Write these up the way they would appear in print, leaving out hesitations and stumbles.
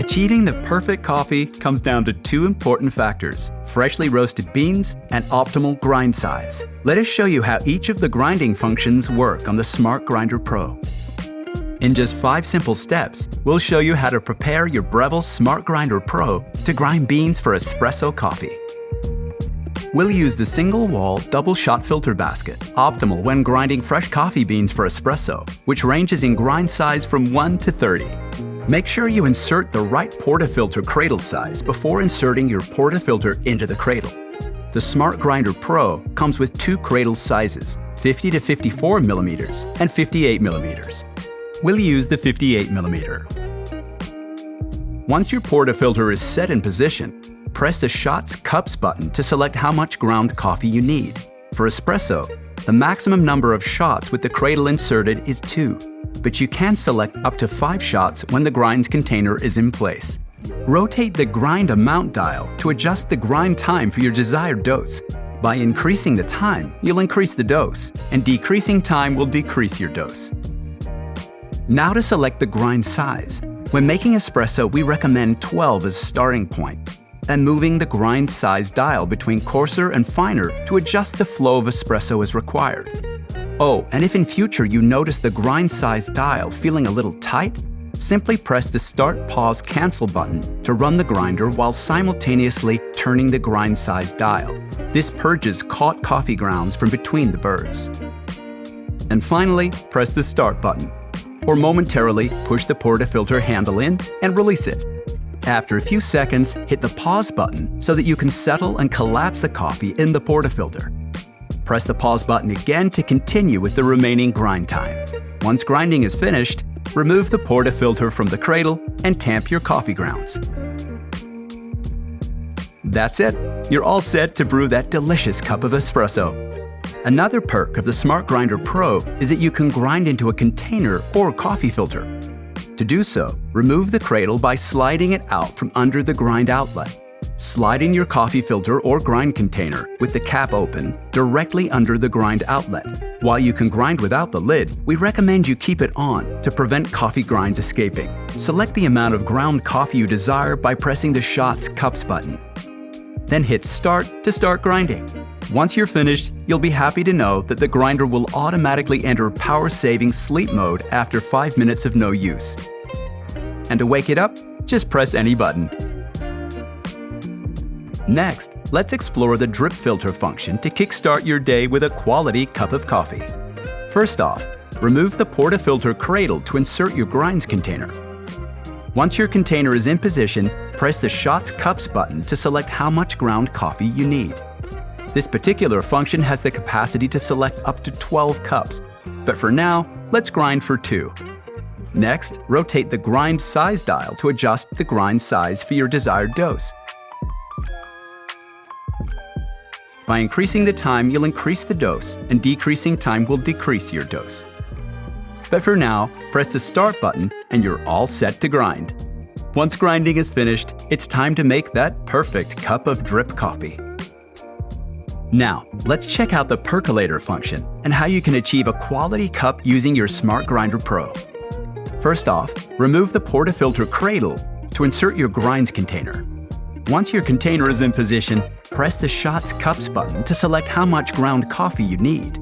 Achieving the perfect coffee comes down to two important factors: freshly roasted beans and optimal grind size. Let us show you how each of the grinding functions work on the Smart Grinder Pro. In just 5 simple steps, we'll show you how to prepare your Breville Smart Grinder Pro to grind beans for espresso coffee. We'll use the single-wall double-shot filter basket, optimal when grinding fresh coffee beans for espresso, which ranges in grind size from 1 to 30. Make sure you insert the right portafilter cradle size before inserting your portafilter into the cradle. The Smart Grinder Pro comes with 2 cradle sizes, 50 to 54 millimeters and 58 millimeters. We'll use the 58 millimeter. Once your portafilter is set in position, press the Shots Cups button to select how much ground coffee you need. For espresso, the maximum number of shots with the cradle inserted is 2, but you can select up to 5 shots when the grind container is in place. Rotate the grind amount dial to adjust the grind time for your desired dose. By increasing the time, you'll increase the dose, and decreasing time will decrease your dose. Now to select the grind size. When making espresso, we recommend 12 as a starting point, and moving the grind size dial between coarser and finer to adjust the flow of espresso as required. Oh, and if in future you notice the grind size dial feeling a little tight, simply press the Start, Pause, Cancel button to run the grinder while simultaneously turning the grind size dial. This purges caught coffee grounds from between the burrs. And finally, press the Start button, or momentarily push the portafilter handle in and release it. After a few seconds, hit the Pause button so that you can settle and collapse the coffee in the portafilter. Press the Pause button again to continue with the remaining grind time. Once grinding is finished, remove the portafilter from the cradle and tamp your coffee grounds. That's it. You're all set to brew that delicious cup of espresso. Another perk of the Smart Grinder Pro is that you can grind into a container or coffee filter. To do so, remove the cradle by sliding it out from under the grind outlet. Slide in your coffee filter or grind container with the cap open directly under the grind outlet. While you can grind without the lid, we recommend you keep it on to prevent coffee grinds escaping. Select the amount of ground coffee you desire by pressing the Shots Cups button. Then hit Start to start grinding. Once you're finished, you'll be happy to know that the grinder will automatically enter power-saving sleep mode after 5 minutes of no use. And to wake it up, just press any button. Next, let's explore the drip filter function to kickstart your day with a quality cup of coffee. First off, remove the portafilter cradle to insert your grinds container. Once your container is in position, press the Shots Cups button to select how much ground coffee you need. This particular function has the capacity to select up to 12 cups, but for now, let's grind for 2. Next, rotate the grind size dial to adjust the grind size for your desired dose. By increasing the time, you'll increase the dose, and decreasing time will decrease your dose. But for now, press the Start button and you're all set to grind. Once grinding is finished, it's time to make that perfect cup of drip coffee. Now, let's check out the Percolator function and how you can achieve a quality cup using your Smart Grinder Pro. First off, remove the portafilter cradle to insert your grinds container. Once your container is in position, press the Shots Cups button to select how much ground coffee you need.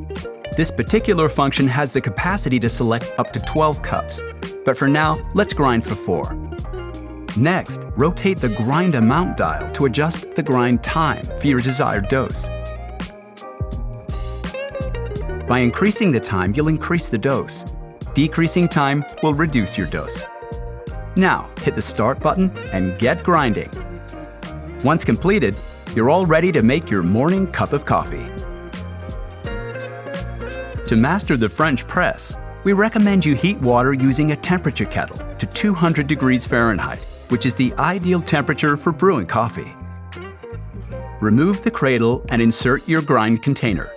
This particular function has the capacity to select up to 12 cups, but for now, let's grind for 4. Next, rotate the grind amount dial to adjust the grind time for your desired dose. By increasing the time, you'll increase the dose. Decreasing time will reduce your dose. Now, hit the Start button and get grinding. Once completed, you're all ready to make your morning cup of coffee. To master the French press, we recommend you heat water using a temperature kettle to 200 degrees Fahrenheit, which is the ideal temperature for brewing coffee. Remove the cradle and insert your grind container.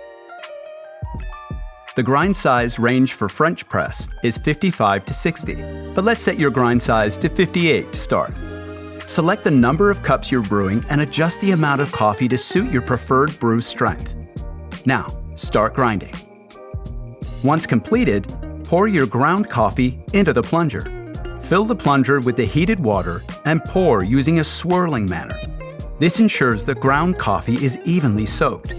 The grind size range for French press is 55 to 60, but let's set your grind size to 58 to start. Select the number of cups you're brewing and adjust the amount of coffee to suit your preferred brew strength. Now, start grinding. Once completed, pour your ground coffee into the plunger. Fill the plunger with the heated water and pour using a swirling manner. This ensures the ground coffee is evenly soaked.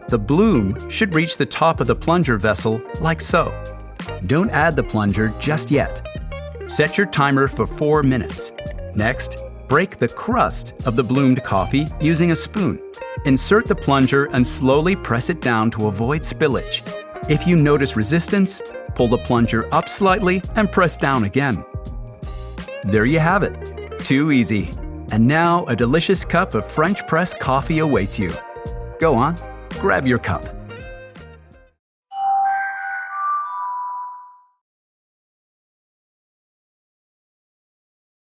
The bloom should reach the top of the plunger vessel like so. Don't add the plunger just yet. Set your timer for 4 minutes. Next, break the crust of the bloomed coffee using a spoon. Insert the plunger and slowly press it down to avoid spillage. If you notice resistance, pull the plunger up slightly and press down again. There you have it. Too easy. And now a delicious cup of French press coffee awaits you. Go on, grab your cup.